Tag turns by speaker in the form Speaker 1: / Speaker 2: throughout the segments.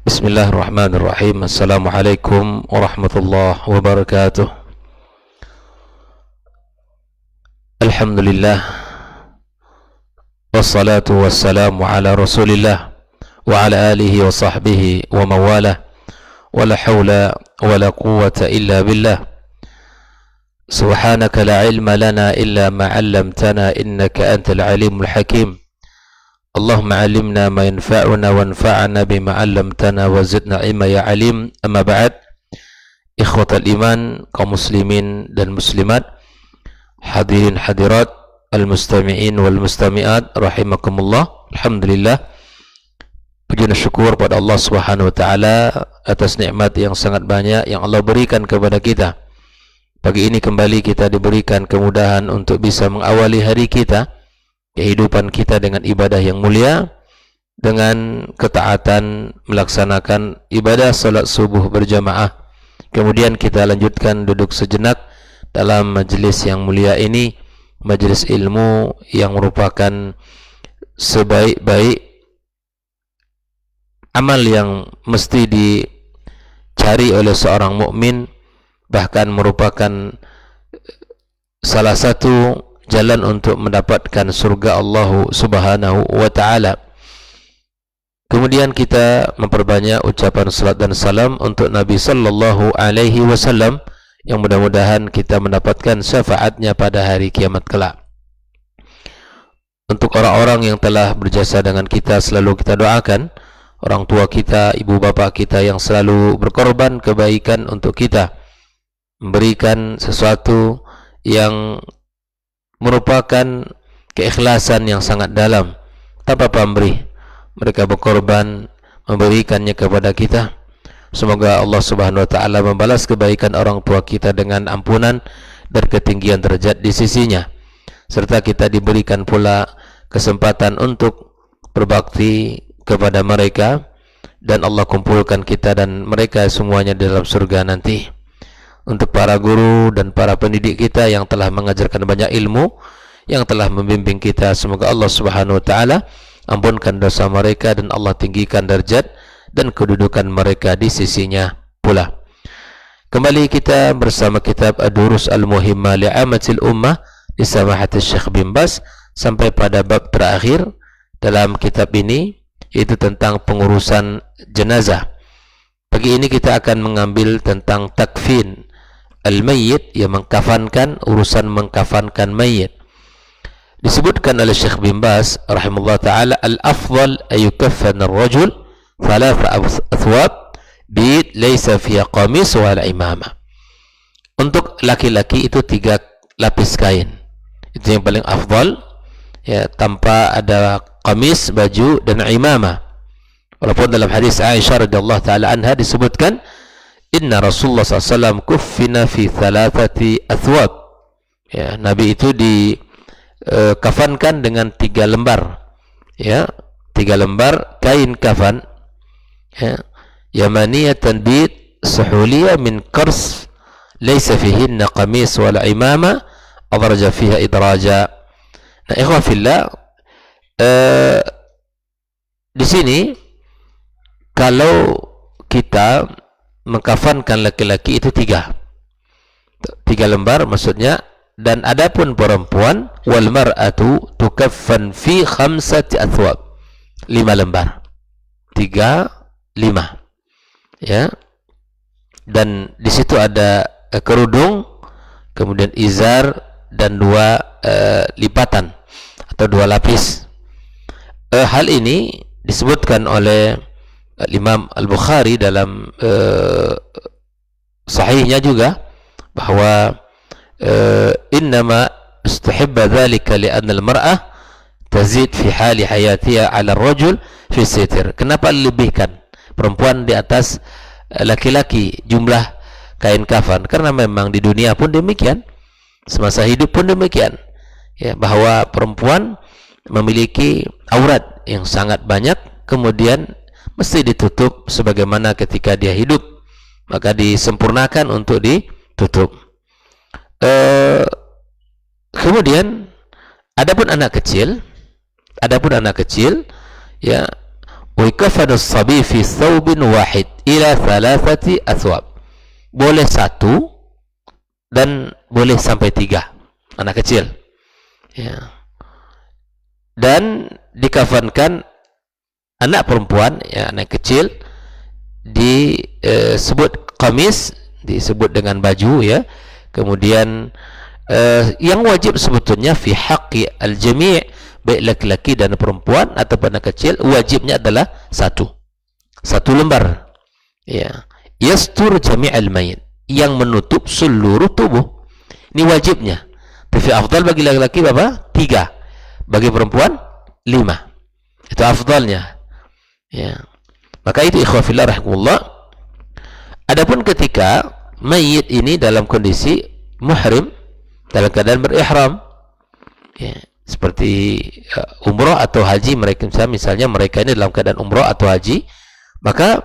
Speaker 1: Bismillahirrahmanirrahim. Assalamualaikum warahmatullahi wabarakatuh. Alhamdulillah, wassalatu wassalamu ala rasulillah wa ala alihi wa sahbihi wa mawalah, wa la hawla wa la quwwata illa billah. Subhanaka la ilma lana illa ma 'allamtana innaka antal alimul hakim. Allahumma 'allimna ma yanfa'una wanfa'na bima 'allamtana wa zidna ilma ya alim. Amma ba'd. Ikhwatal iman, kaum muslimin dan muslimat, hadirin hadirat, al-mustami'in wal mustami'at rahimakumullah. Alhamdulillah, puji dan syukur pada Allah Subhanahu wa taala atas nikmat yang sangat banyak yang Allah berikan kepada kita. Pagi ini kembali kita diberikan kemudahan untuk bisa mengawali hari kita, kehidupan kita dengan ibadah yang mulia, dengan ketaatan melaksanakan ibadah salat subuh berjamaah. Kemudian kita lanjutkan duduk sejenak dalam majelis yang mulia ini, majelis ilmu yang merupakan sebaik-baik amal yang mesti dicari oleh seorang mukmin, bahkan merupakan salah satu jalan untuk mendapatkan surga Allah Subhanahu wa taala. Kemudian kita memperbanyak ucapan salat dan salam untuk Nabi sallallahu alaihi wasallam yang mudah-mudahan kita mendapatkan syafaatnya pada hari kiamat kelak. Untuk orang-orang yang telah berjasa dengan kita, selalu kita doakan. Orang tua kita, ibu bapa kita yang selalu berkorban kebaikan untuk kita, memberikan sesuatu yang merupakan keikhlasan yang sangat dalam tanpa pamrih. Mereka berkorban memberikannya kepada kita. Semoga Allah Subhanahu wa taala membalas kebaikan orang tua kita dengan ampunan dan ketinggian derajat di sisinya, serta kita diberikan pula kesempatan untuk berbakti kepada mereka, dan Allah kumpulkan kita dan mereka semuanya dalam surga nanti. Untuk para guru dan para pendidik kita yang telah mengajarkan banyak ilmu, yang telah membimbing kita, semoga Allah Subhanahu wa taala ampunkan dosa mereka dan Allah tinggikan derajat dan kedudukan mereka di sisinya pula. Kembali kita bersama kitab Ad-Durus Al-Muhimmah li'amatil ummah di samahati Syekh bin Baz sampai pada bab terakhir dalam kitab ini, yaitu tentang pengurusan jenazah. Pagi ini kita akan mengambil tentang takfin al-mayyit, yang mengkafankan, urusan mengkafankan mayit. Disebutkan oleh Syekh bin Baz rahimahullah ta'ala, al-afdal ayukaffan ar-rajul thalatha athwab bid laysa fiha qamis wala imamah. Untuk laki-laki itu 3 lapis kain, itu yang paling afdal, ya, tanpa ada qamis, baju dan imamah. Walaupun dalam hadis Aisyah radhiyallahu ta'ala anha disebutkan, inna Rasulullah SAW kuffina fi thalathati athwab, ya, Nabi itu dikafankan dengan 3 lembar, ya, 3 lembar kain kafan, ya, yamaniyatan bid suhuliyah min qars laysa fihinna qamis wala imama adraja fiha idraja. Nah, ikhwah fillah, di sini kalau kita mengkafankan laki-laki itu 3 lembar maksudnya, dan adapun perempuan, wal mar'atu tukaffan fi 5 athwab, 5 lembar, 3, 5, ya, dan di situ ada kerudung, kemudian izar dan 2 lipatan atau 2 lapis. Hal ini disebutkan oleh Imam Al-Bukhari dalam sahihnya juga, bahwa innama istahibba dhalika li'anna al-mar'ah tazid fi hali hayatiha 'ala ar-rajul fi sitir. Kenapa lebihkan perempuan di atas laki-laki jumlah kain kafan? Karena memang di dunia pun demikian, semasa hidup pun demikian, ya, bahwa perempuan memiliki aurat yang sangat banyak, kemudian mesti ditutup sebagaimana ketika dia hidup, maka disempurnakan untuk ditutup. Kemudian adapun anak kecil, ya, wa kafanu as-sabi fi thawbin wahid ila thalathati athwab. Boleh satu dan boleh sampai 3 anak kecil. Ya. Dan dikafankan anak perempuan, ya, anak kecil disebut qamis, disebut dengan baju, ya. Kemudian yang wajib sebetulnya fi haqqi al-jami', baik laki-laki dan perempuan atau anak kecil, wajibnya adalah satu lembar, ya, yastur jami'al mayit, yang menutup seluruh tubuh. Ini wajibnya. Tapi afdal bagi laki-laki berapa? 3. Bagi perempuan 5. Itu afdalnya. Ya. Maka itu ikhwah fillah rahimahullah. Adapun ketika mayit ini dalam kondisi muhrim, dalam keadaan berihram, ya, seperti umrah atau haji, misalnya mereka ini dalam keadaan umrah atau haji, maka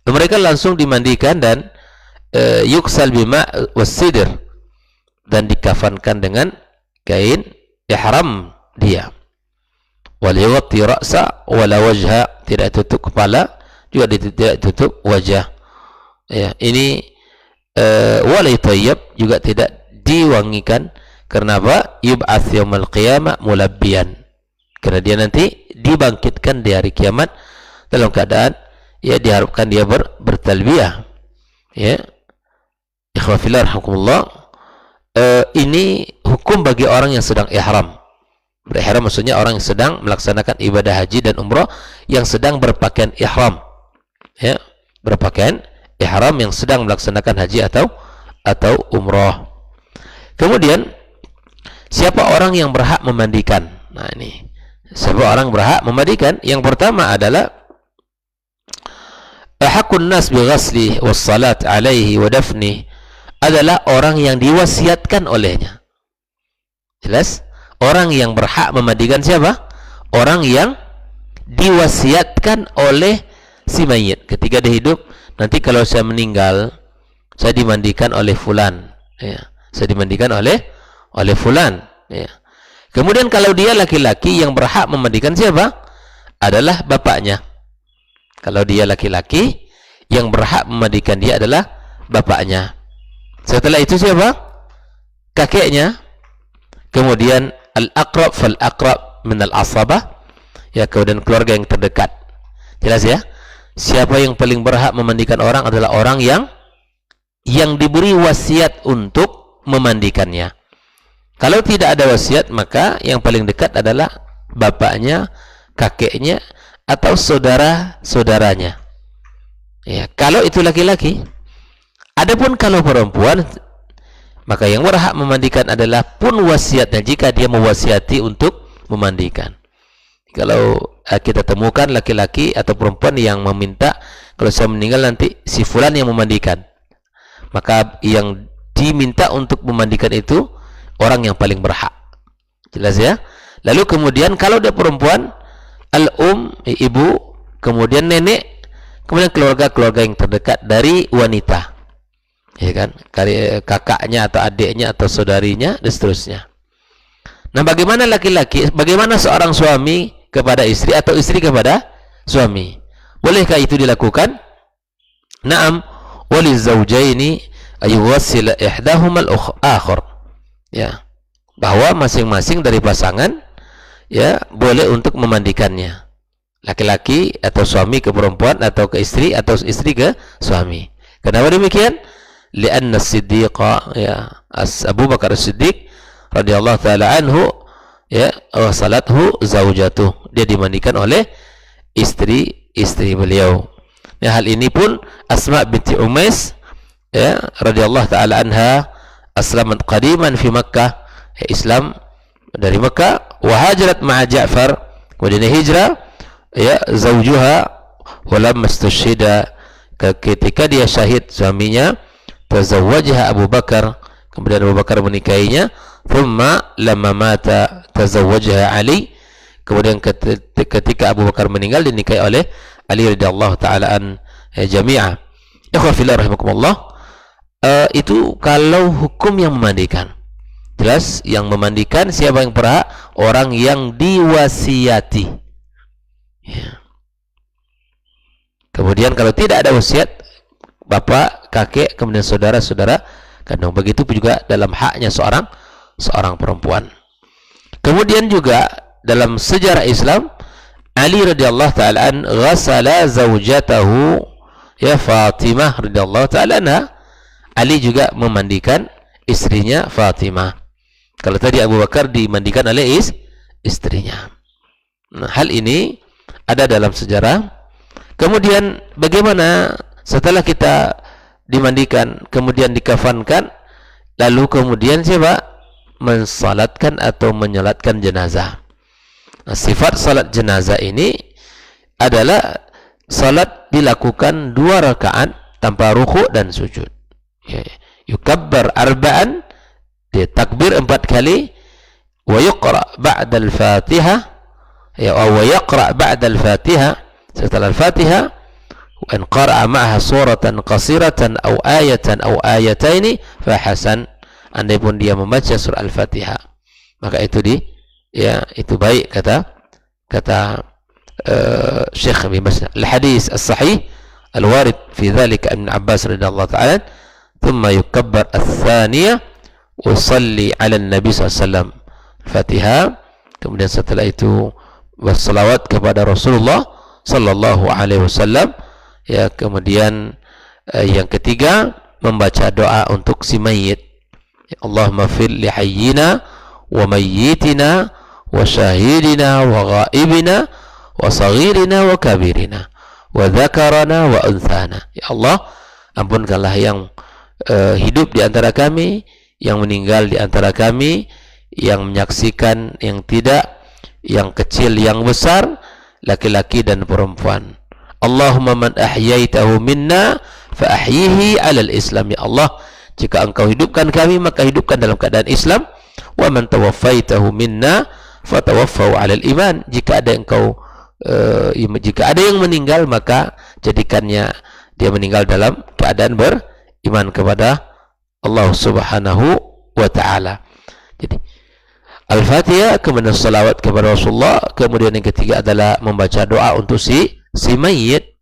Speaker 1: mereka langsung dimandikan dan yuksal bima wassidr, dan dikafankan dengan kain ihram dia. Wal yughatti ra'sa wala wajha, tidak tutup kepala, juga tidak tutup wajah. Ya, ini wala yutayyab, juga tidak diwangikan. Karena apa? Yub'ats yaumil qiyamah mulabbiyan, karena dia nanti dibangkitkan di hari kiamat dalam keadaan, ya, diharapkan dia bertalbiyah. Ya, ikhwah fillah rahimakumullah. Ini hukum bagi orang yang sedang ihram. Berihram maksudnya orang yang sedang melaksanakan ibadah haji dan umrah, yang sedang berpakaian ihram, ya, berpakaian ihram yang sedang melaksanakan haji atau umrah. Kemudian siapa orang yang berhak memandikan? Nah, ini siapa orang berhak memandikan? Yang pertama adalah ahakun nas bi ghasli was salat alaihi wa dafni, adalah orang yang diwasiatkan olehnya. Jelas? Orang yang berhak memandikan siapa? Orang yang diwasiatkan oleh si mayit ketika dia hidup. Nanti kalau saya meninggal, saya dimandikan oleh fulan, ya. Saya dimandikan oleh fulan, ya. Kemudian kalau dia laki-laki, yang berhak memandikan siapa? Adalah bapaknya. Kalau dia laki-laki, yang berhak memandikan dia adalah bapaknya. Setelah itu siapa? Kakeknya. Kemudian al-aqrab fal-aqrab min al-asabah, ya, kemudian keluarga yang terdekat. Jelas, ya? Siapa yang paling berhak memandikan orang adalah orang yang diberi wasiat untuk memandikannya. Kalau tidak ada wasiat, maka yang paling dekat adalah bapaknya, kakeknya, atau saudara-saudaranya. Ya, kalau itu laki-laki. Adapun kalau perempuan, maka yang berhak memandikan adalah pun wasiatnya, jika dia mewasiati untuk memandikan. Kalau kita temukan laki-laki atau perempuan yang meminta, kalau saya meninggal nanti si fulan yang memandikan, maka yang diminta untuk memandikan itu orang yang paling berhak. Jelas, ya? Lalu kemudian kalau dia perempuan, ibu, kemudian nenek, kemudian keluarga-keluarga yang terdekat dari wanita, ya kan, kakaknya atau adiknya atau saudarinya dan seterusnya. Nah, bagaimana laki-laki, bagaimana seorang suami kepada istri atau istri kepada suami? Bolehkah itu dilakukan? Naam, walizawjaini ayuwassila ihdahuma al-akhar. Ya, bahwa masing-masing dari pasangan, ya, boleh untuk memandikannya. Laki-laki atau suami ke perempuan, atau ke istri, atau istri ke suami. Kenapa demikian? Lianna as-siddiqa, ya, Abu Bakar as-Siddiq radhiyallahu taala anhu, ya, salathu zaujatuh, dia dimandikan oleh istri beliau. Ya, hal ini pun Asma binti Umais, ya, radhiyallahu taala anha, aslamat qadiman fi Makkah, ya, Islam dari Makkah, wa hajarat ma'a Ja'far, kemudian hijrah, ya, zaujuha walamma istushhida, ketika dia syahid suaminya, tazawwajha Abu Bakar, kemudian Abu Bakar menikahinya. Thumma lamma mata tazawwajha Ali, kemudian ketika Abu Bakar meninggal dinikahi oleh Ali radhiyallahu taala an jami'a. Ikhwah fillah rahimakumullah. Itu kalau hukum yang memandikan. Jelas, yang memandikan siapa yang berhak? Orang yang diwasiati. Ya. Kemudian kalau tidak ada wasiat, bapak, kakek, kemudian saudara-saudara kandung. Begitu juga dalam haknya seorang perempuan. Kemudian juga dalam sejarah Islam, Ali radhiyallahu taala an ghasala zaujatahu ya Fatimah radhiyallahu taala anha. Ali juga memandikan istrinya Fatimah. Kalau tadi Abu Bakar dimandikan oleh istrinya. Nah, hal ini ada dalam sejarah. Kemudian bagaimana setelah kita dimandikan, kemudian dikafankan, lalu kemudian siapa? Mensalatkan atau menyalatkan jenazah. Nah, sifat salat jenazah ini adalah salat dilakukan 2 rakaat tanpa ruku' dan sujud. Ya, yukabbar arba'an, dia takbir 4 kali, wa yuqra ba'da al-Fatihah, ya, wa yaqra ba'da al-Fatihah, setelah al-Fatihah, wa in qara'a ma'aha suratan qasiratan aw ayatan aw ayataini fa hasan. Andai pun dia membaca surah al-Fatihah, maka itu itu baik, kata Syekh bin Bas. Al-hadis as-sahih al-warid fi dhalika Ibn Abbas radhiyallahu ta'ala, thumma yukabbar ats-tsaniyah wa salli 'ala an-nabi sallallahu alaihi wasallam Fatihah, kemudian setelah itu berselawat kepada Rasulullah sallallahu alaihi wasallam, ya, kemudian yang ketiga membaca doa untuk si mayit, ya, Allahumma fir li hayyina wa mayyitina wa syahidina wa ghaibina wa saghirina wa kabirina wa dzakarana wa unthana. Ya Allah, ampunkanlah yang hidup di antara kami, yang meninggal di antara kami, yang menyaksikan, yang tidak, yang kecil, yang besar, laki-laki dan perempuan. Allahumma man ahyaitahu minna fa ahyihi 'alal Islam. Ya Allah, jika engkau hidupkan kami, maka hidupkan dalam keadaan Islam. Wa man tawaffaitahu minna fa tawaffahu 'alal iman. Jika ada yang meninggal, maka jadikannya dia meninggal dalam keadaan beriman kepada Allah Subhanahu wa ta'ala. Jadi Al-Fatihah, kemudian salawat kepada Rasulullah, kemudian yang ketiga adalah membaca doa untuk si mayit.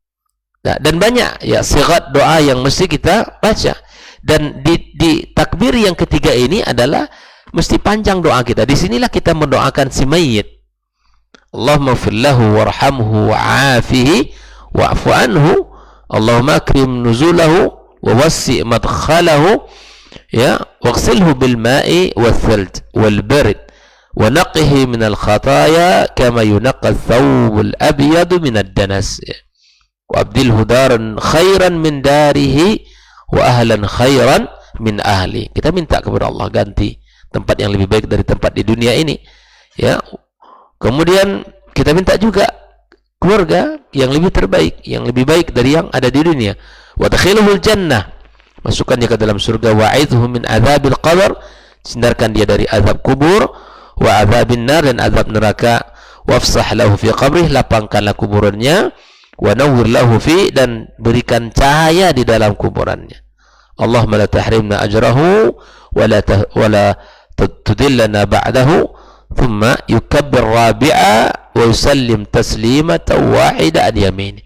Speaker 1: Nah, dan banyak ya sigat doa yang mesti kita baca. Dan di takbir yang ketiga ini adalah mesti panjang doa kita. Di sinilah kita mendoakan si mayit. Allahumma ighfir lahu warhamhu wa'afihi wa'fu anhu. Allahumma akrim nuzulahu wa wassi' madkhalahu, ya, waghsilhu bil ma'i wal thalj wal barid wa naqqihi min al khataaya kama yunqqa ath-thawb al abyad min ad-danas wa abdilhu daran khairan min darihi wa ahlan khairan min ahli. Kita minta kepada Allah ganti tempat yang lebih baik dari tempat di dunia ini, ya. Kemudian kita minta juga keluarga yang lebih terbaik, yang lebih baik dari yang ada di dunia. Wa adkhilhul jannah, masukkannya ke dalam surga. Wa'idhu min adzabil qabr, hindarkan dia dari azab kubur. Wa adzabin nar, dan azab neraka. Wafsah lahu fi qabrih, lapangkanlah kuburannya. Wa nawwir lahu fi, dan berikan cahaya di dalam kuburannya. Allahumma la tahrimna ajrahu wa la tudillana ba'dahu. Thumma yukabbir rabi'a wa yusallim taslimatan wahida an yamini.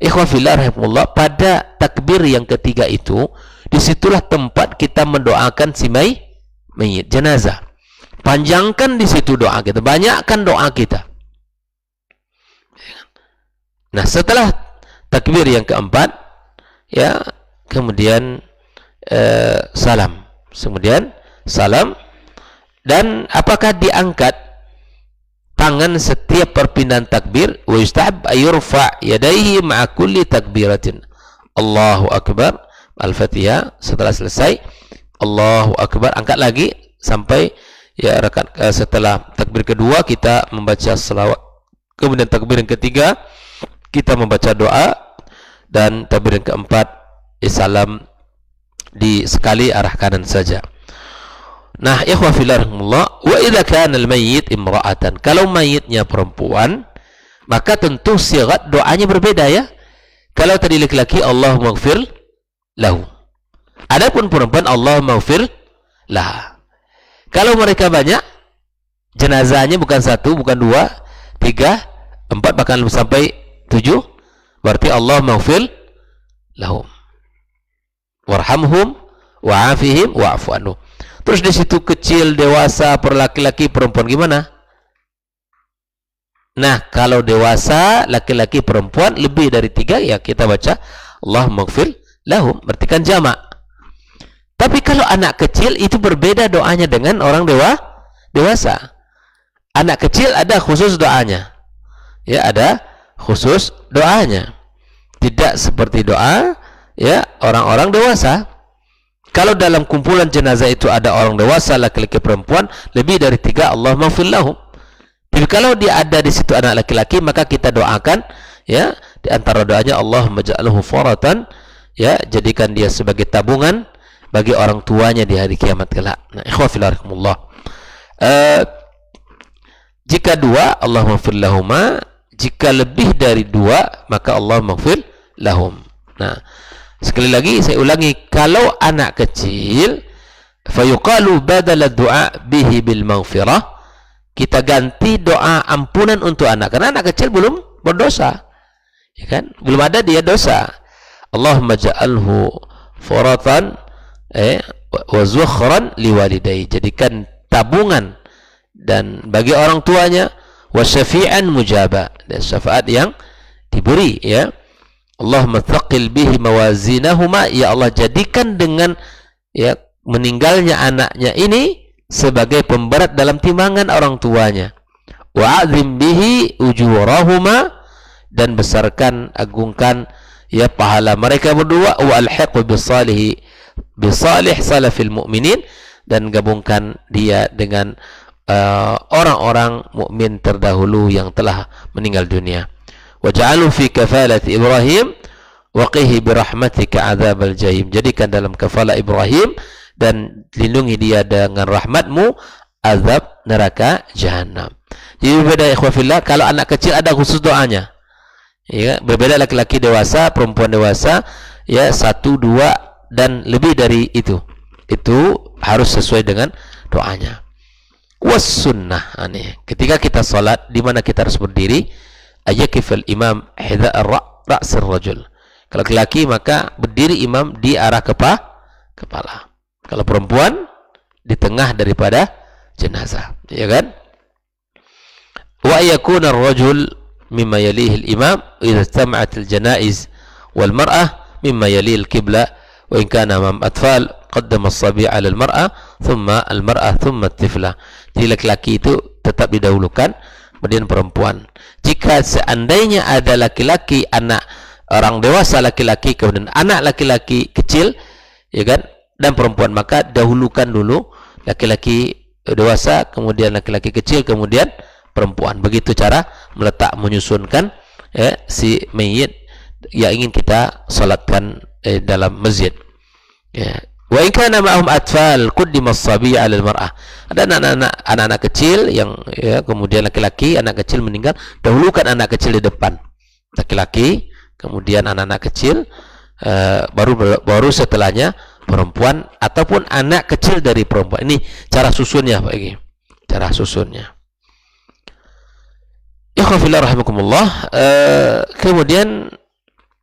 Speaker 1: Ikhwan fillah rahimahullah, pada takbir yang ketiga itu, disitulah tempat kita mendoakan si mayit, jenazah. Panjangkan di situ doa kita, banyakkan doa kita. Nah, setelah takbir yang keempat, ya, kemudian salam. Kemudian salam. Dan apakah diangkat tangan setiap perpindahan takbir? Wa yustahab ayurfa yadayhi ma'a kulli takbiratin. Allahu akbar, Al-Fatihah, setelah selesai Allahu akbar, angkat lagi sampai ya setelah takbir kedua kita membaca selawat. Kemudian takbir yang ketiga kita membaca doa, dan takbir yang keempat salam di sekali arah kanan saja. Nah, ikhwah fillah rahimahullah, wa idza kana al-mayyit imra'atan, kalau mayitnya perempuan, maka tentu sigat doanya berbeda, ya. Kalau tadi laki-laki Allahumma ighfir lahu, adapun perempuan Allahumma ighfir laha. Kalau mereka banyak, jenazahnya bukan 1, bukan 2, 3, 4, bahkan sampai 7, Berarti Allah maghfir lahum, warhamhum, wa'afihim, wa'fu anhum. Terus di situ kecil, dewasa, laki-laki, perempuan gimana? Nah, kalau dewasa, laki-laki, perempuan lebih dari 3, ya kita baca Allah maghfir lahum, berarti kan jamak. Tapi kalau anak kecil itu berbeda doanya dengan orang dewasa. Anak kecil ada khusus doanya. Ya, ada khusus doanya. Tidak seperti doa ya orang-orang dewasa. Kalau dalam kumpulan jenazah itu ada orang dewasa, laki-laki, perempuan, lebih dari 3, Allah maghfir lahum. Jadi kalau dia ada di situ anak laki-laki, maka kita doakan ya, di antara doanya Allahumma ja'alhu faratan, ya, jadikan dia sebagai tabungan bagi orang tuanya di hari kiamat kelak. Nah, ikhwah fillah rahimakumullah. Jika 2, Allah maghfir lahuma. Jika lebih dari 2, maka Allah maghfir lahum. Nah, sekali lagi saya ulangi, kalau anak kecil fayuqalu badala du'a bihi bil maghfirah, kita ganti doa ampunan untuk anak, karena anak kecil belum berdosa, ya kan? Belum ada dia dosa. Allahumma ja'alhu faratan wa zukhran liwalidayhi, jadikan tabungan dan bagi orang tuanya, wa syafi'an mujaba, dan syafaat yang diberi, ya. Allahumma thaqil bihi mawazinahuma, ya Allah jadikan dengan ya meninggalnya anaknya ini sebagai pemberat dalam timbangan orang tuanya. Wa a'zim bihi ujurahuma, dan besarkan, agungkan ya pahala mereka berdua. Wa alhiqu bisalih salafil mu'minin, dan gabungkan dia dengan orang-orang mukmin terdahulu yang telah meninggal dunia. Waj'alhu fi kafalati Ibrahim wa qihi birahmatika adzabal jahim, jadikan dalam kafalah Ibrahim dan lindungi dia dengan rahmatmu azab neraka jahanam. Jadi berbeda ikhwah fillah, kalau anak kecil ada khusus doanya. Ya, berbeda laki-laki dewasa, perempuan dewasa, ya 1, 2 dan lebih dari itu. Itu harus sesuai dengan doanya. Was sunnah, ketika kita salat, di mana kita harus berdiri, ayakifal imam hidha'ar ra'sir rajul. Kalau laki-laki maka berdiri imam di arah kepala. Kalau perempuan di tengah daripada jenazah, ya kan? Wa yakuna ar-rajul mimma yalihi al-imam idza istama'at al-janaiz wal mar'ah mimma yalihi al-qibla wa in kana amam atfal qaddama as-sabi' 'ala al-mar'ah thumma al-mar'ah thumma at-tifla. Jadi laki-laki itu tetap didahulukan, kemudian perempuan. Jika seandainya ada laki-laki, anak orang dewasa laki-laki, kemudian anak laki-laki kecil, ya kan, dan perempuan, maka dahulukan dulu laki-laki dewasa, kemudian laki-laki kecil, kemudian perempuan. Begitu cara meletak, menyusunkan ya, si mayit yang ingin kita salatkan dalam masjid. Ya. Wa in kana ma'hum atfal qaddima as-sabi 'ala al-mar'ah. Ada anak-anak kecil yang ya, kemudian laki-laki, anak kecil meninggal, dahulukan anak kecil di depan. Laki-laki, kemudian anak-anak kecil, baru setelahnya perempuan ataupun anak kecil dari perempuan. Ini cara susunnya Pak Egi. Cara susunnya. Ikhwan fillah rahimakumullah, kemudian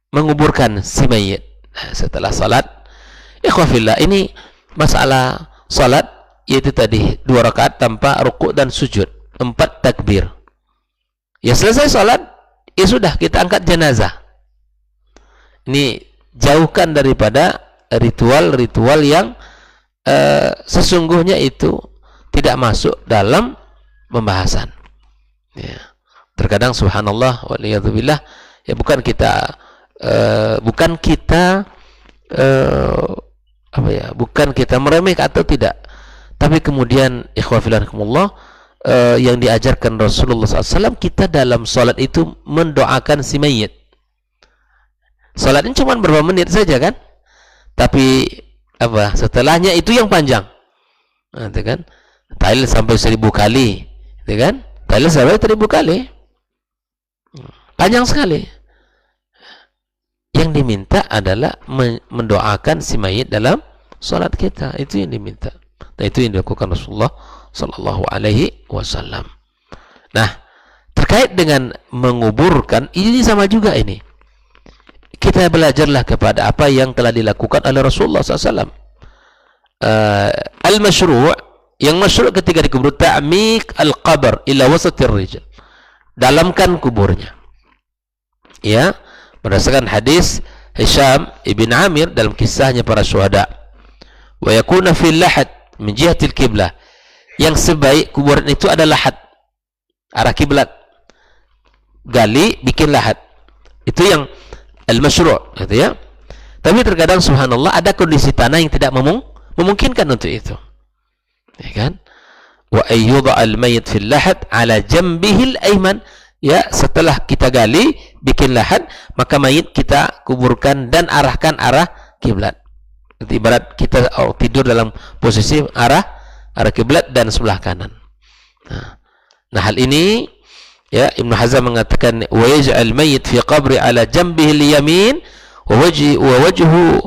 Speaker 1: menguburkan si mayit setelah salat. Ikhwan fillah, ini masalah salat, yaitu tadi 2 rakaat tanpa rukuk dan sujud, 4 takbir. Ya selesai salat, ya sudah, kita angkat jenazah. Ini jauhkan daripada ritual-ritual yang sesungguhnya itu tidak masuk dalam pembahasan. Ya. Terkadang subhanallah waliyadzubillah, ya bukan kita bukan kita meremehkan atau tidak, tapi kemudian ikhwah fillah yang diajarkan Rasulullah SAW, kita dalam salat itu mendoakan si mayit. Salat ini cuma berapa menit saja kan, tapi setelahnya itu yang panjang, itu kan, tahlil sampai 1000 kali, itu kan, tahlil sampai 1000 kali, panjang sekali. Yang diminta adalah mendoakan si mayit dalam salat kita, itu yang diminta. Nah, itu yang dilakukan Rasulullah sallallahu alaihi wasallam. Nah, terkait dengan menguburkan, ini sama juga ini. kita belajarlah kepada apa yang telah dilakukan oleh Rasulullah SAW. Al-masyru' yang masyru' ketika dikubur, ta'miq al-qabr ila wasatir rijal, dalamkan kuburnya. Ya, berdasarkan hadis Hisham ibn Amir dalam kisahnya para syuhada. Wa yakuna fil lahad min jihatil qiblah, yang sebaik kuburan itu adalah lahad, arah kiblat. Gali, bikin lahad. Itu yang al-masyru', gitu ya. Tapi terkadang subhanallah ada kondisi tanah yang tidak memungkinkan untuk itu. Ya kan? Wa ayyudha al-mayyit fil lahad ala jambihi al-ayman. Ya, setelah kita gali, bikin lahad, maka mayit kita kuburkan dan arahkan arah kiblat. Ibarat kita tidur dalam posisi arah kiblat dan sebelah kanan. Nah, hal ini ya Ibnu Hazm mengatakan wa yaj'al mayyit fi qabri ala jambihi al-yamin wa wajhu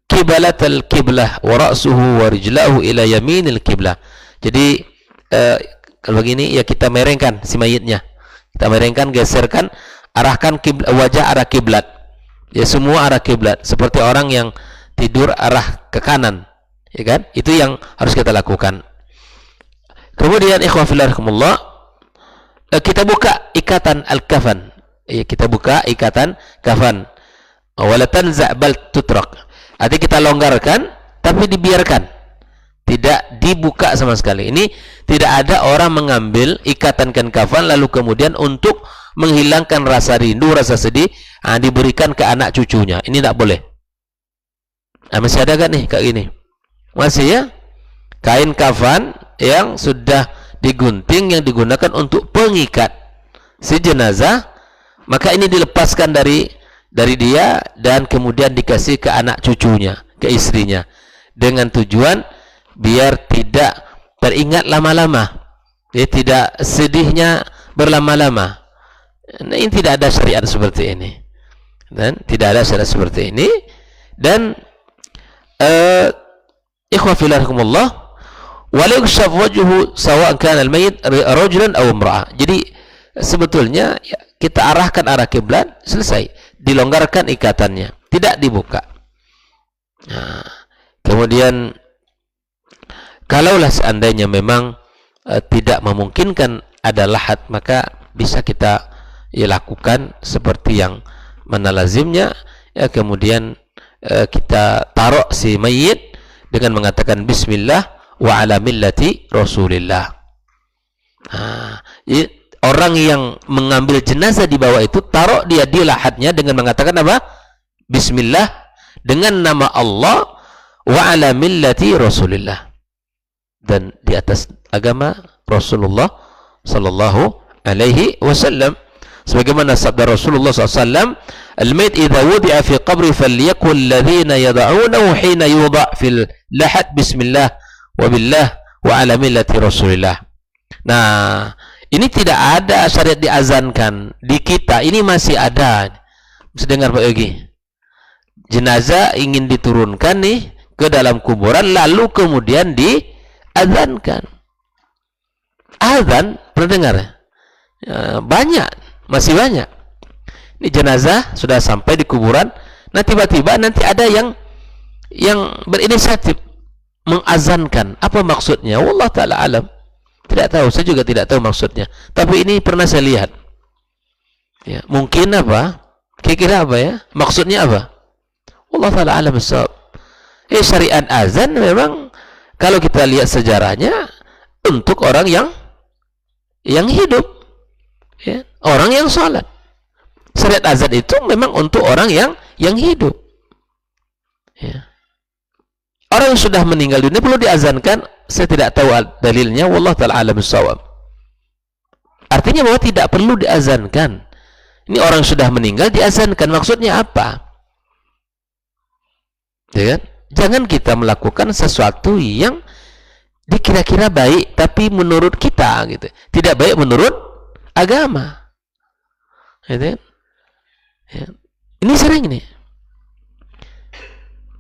Speaker 1: qiblat al-qiblah wa ra'suhu wa rijlahu ila yamin al-qiblah. Jadi kalau begini ya kita merengkan si mayitnya. Kita merengkan, geserkan, arahkan wajah arah kiblat. Ya, semua arah kiblat, seperti orang yang tidur arah ke kanan, ya kan? Itu yang harus kita lakukan. Kemudian ikhwah fillah rahimakumullah, kita buka ikatan al-kafan. Ya, kita buka ikatan kafan. Wala tanza' bal tutrak. Artinya kita longgarkan tapi dibiarkan. Tidak dibuka sama sekali. Ini tidak ada orang mengambil ikatan kain kafan lalu kemudian untuk menghilangkan rasa rindu, rasa sedih, diberikan ke anak cucunya. Ini tidak boleh. Masih ada kan nih kayak gini? Masih ya? Kain kafan yang sudah digunting, yang digunakan untuk pengikat si jenazah, maka ini dilepaskan dari dia dan kemudian dikasih ke anak cucunya, ke istrinya, dengan tujuan biar tidak teringat lama-lama, ya, tidak sedihnya berlama-lama. Nah, ini tidak ada syariat seperti ini, dan tidak ada syariat seperti ini. Dan ikhwah fillah rahimakumullah, wala yukhshaf wajhu sawa'an kana al-mayyit rajulan aw imra'ah. Jadi sebetulnya ya, kita arahkan arah kiblat, selesai, dilonggarkan ikatannya, tidak dibuka. Nah, kemudian kalaulah seandainya memang tidak memungkinkan ada lahad, maka bisa kita ya lakukan seperti yang mana lazimnya, ya, kemudian kita taruh si mayit dengan mengatakan bismillah wa ala millati rasulillah. Orang yang mengambil jenazah di bawah itu taruh dia di lahadnya dengan mengatakan apa? Bismillah, dengan nama Allah, wa ala millati rasulillah, dan di atas agama Rasulullah sallallahu alaihi wasallam. Sebagaimana sabda Rasulullah SAW, al-mayt idza wudi'a fi qabri falyakul alladhina yad'unahu hina yudha' fil lahad bismillah wa billah wa ala millati rasulillah. Nah, ini tidak ada syariat diazankan di kita. Ini masih ada. Bisa dengar Pak Yogi? Jenazah ingin diturunkan nih ke dalam kuburan, lalu kemudian diazankan. Azan, pernah dengar? Banyak. Masih banyak. Ini jenazah sudah sampai di kuburan, nah tiba-tiba nanti ada yang berinisiatif mengazankan. Apa maksudnya? Wallah ta'ala alam. Tidak tahu, saya juga tidak tahu maksudnya. Tapi ini pernah saya lihat. Ya, mungkin apa? Kira-kira apa ya? Maksudnya apa? Wallah ta'ala alam bissawab. Syariat azan memang kalau kita lihat sejarahnya untuk orang yang hidup. Ya, orang yang sholat. Syariat azan itu memang untuk orang yang hidup. Ya. Orang yang sudah meninggal dunia perlu diazankan. Saya tidak tahu dalilnya. Wallah ta'ala alam bissawab. Artinya bahwa tidak perlu diazankan. Ini orang sudah meninggal diazankan. Maksudnya apa? Ya kan? Jangan kita melakukan sesuatu yang dikira-kira baik tapi menurut kita gitu. Tidak baik menurut agama. Ya. Ini sering nih.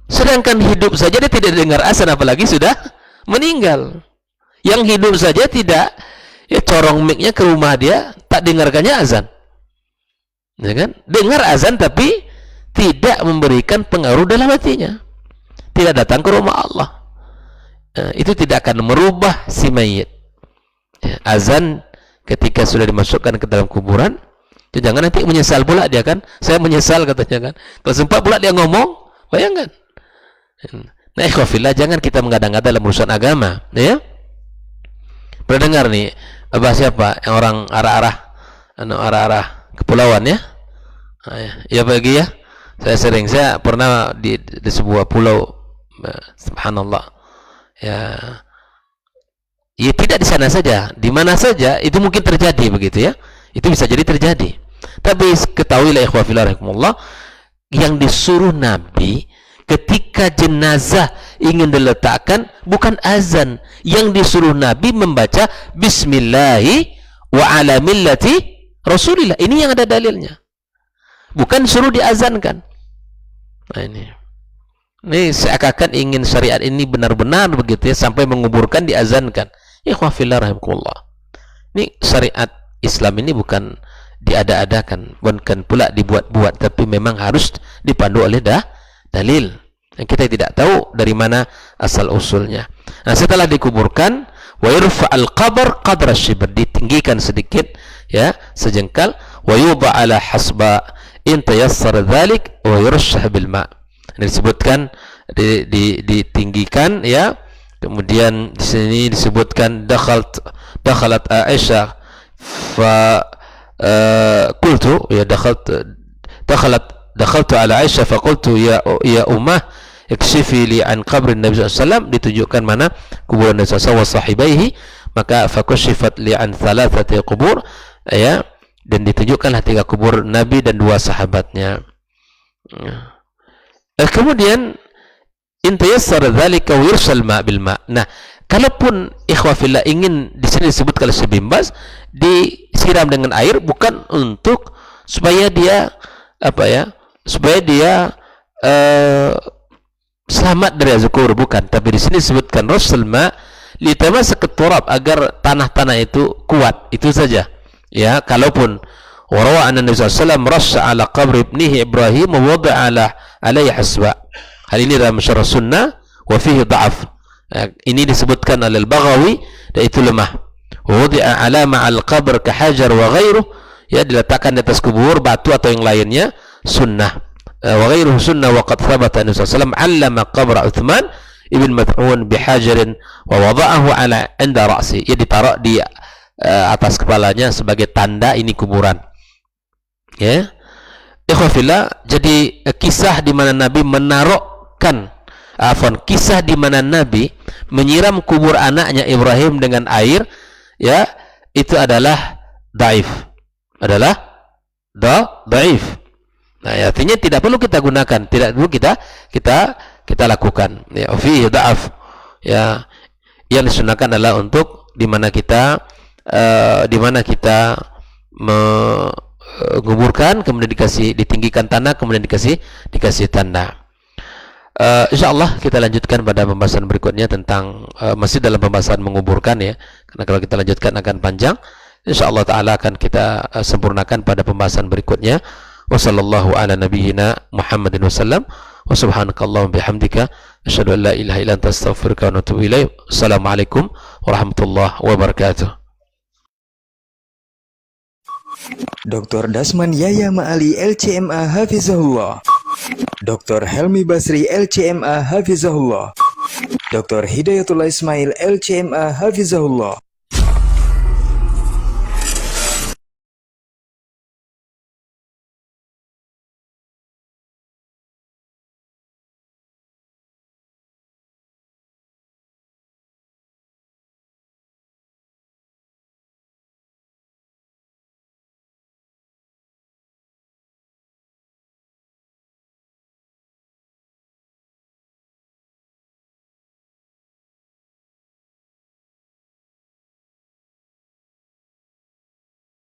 Speaker 1: Sedangkan hidup saja dia tidak dengar azan, apalagi sudah meninggal. Yang hidup saja tidak, ya corong mic-nya ke rumah dia, tak dengarkannya azan. Ya kan? Dengar azan tapi tidak memberikan pengaruh dalam hatinya, tidak datang ke rumah Allah. Itu tidak akan merubah si mayit. Azan ketika sudah dimasukkan ke dalam kuburan, jangan nanti menyesal pula dia kan. Saya menyesal katanya kan. Kalau sempat pula dia ngomong, bayangkan. Nah, ikhwafillah, jangan kita mengada-ngada dalam urusan agama, ya. Pernah dengar nih, Abah siapa yang orang arah-arah kepulauan ya? Ya bagi ya. Saya pernah di sebuah pulau, subhanallah. Ya tidak di sana saja, di mana saja itu mungkin terjadi begitu ya. Itu bisa jadi terjadi. Tapi ketahuilah ikhwafillah rahimakumullah, yang disuruh Nabi ketika jenazah ingin diletakkan bukan azan, yang disuruh Nabi membaca bismillahi wa ala millati Rasulillah. Ini yang ada dalilnya, bukan suruh diazankan. Nah, ini seakan-akan ingin syariat ini benar-benar begitu ya, sampai menguburkan diazankan. Ikhwafillah rahimakumullah, ini syariat Islam ini bukan diada-adakan, bukan pula dibuat-buat, tapi memang harus dipandu oleh dalil yang kita tidak tahu dari mana asal usulnya. Nah, setelah dikuburkan, wa yurfa'al qabr qadra shibr, ditinggikan sedikit ya, sejengkal, wa yuba ala hasba in tayassara dzalik wa yurshah bil ma'. Ini disebutkan ditinggikan ya. Kemudian di sini disebutkan dakhalat Aisyah fa qultu ya dakhaltu ala Aisyah fa qultu ya ummah ikshifi li an qabr Nabi sallallahu alaihi wasallam, ditunjukkan mana kuburan Nabi sallallahu alaihi wasallam wa sahibaihi, maka fakushifat li an thalathati qubur ya, dan ditunjukkanlah 3 kubur Nabi dan 2 sahabatnya. Kemudian intayassara dzalika wa yursal ma bil ma. Nah, kalaupun ikhwafillah ingin di sini disebut kalau sebimbas, disiram dengan air bukan untuk supaya dia supaya dia selamat dari azab kubur, bukan, tapi di sini disebutkan rasul ma litamassak turab, agar tanah-tanah itu kuat, itu saja ya. Kalaupun warawa anna Nabi sallallahu alaihi wasallam rasya ala qabri ibnihi Ibrahim wa wada'a alaihi hasba. Hal ini dalam syarah sunnah wa fihi dha'af. Ini disebutkan oleh Al-Baghawi dan itu lemah. Wadi'a alama al-qabr kahajar wa ghairuh, ya, diletakkan di atas kubur batu atau yang lainnya, sunnah. Wa ghairuhu sunnah wa qad thabata Nabi sallallahu alaihi wasallam 'allama qabra Uthman ibn Mad'un bihajarin wa wada'ahu ala 'inda ra'si. Ya, ditaruh di atas kepalanya sebagai tanda ini kuburan. Ya. Ikhwafillah, jadi kisah di mana Nabi kisah di mana Nabi menyiram kubur anaknya Ibrahim dengan air, ya, itu adalah dhaif. Dhaif. Nah, artinya tidak perlu kita gunakan, tidak perlu kita lakukan. Ya, fihi dha'af. Ya, yang disunahkan adalah untuk di mana kita menguburkan, kemudian ditinggikan tanah, kemudian dikasih tanda. InsyaAllah kita lanjutkan pada pembahasan berikutnya tentang masih dalam pembahasan menguburkan ya, karena kalau kita lanjutkan akan panjang. InsyaAllah ta'ala akan kita sempurnakan pada pembahasan berikutnya. Wassallallahu ala nabiyyina Muhammadin wasallam, wa subhanakallahumma bihamdika asyhadu an la ilaha illa anta astaghfiruka wa atubu ilaik. Assalamualaikum warahmatullahi wabarakatuh.
Speaker 2: Dr. Dasman Yaya Ma'ali LCMA Hafizahullah, Dr. Helmi Basri LCMA Hafizahullah, Dr. Hidayatullah Ismail LCMA Hafizahullah.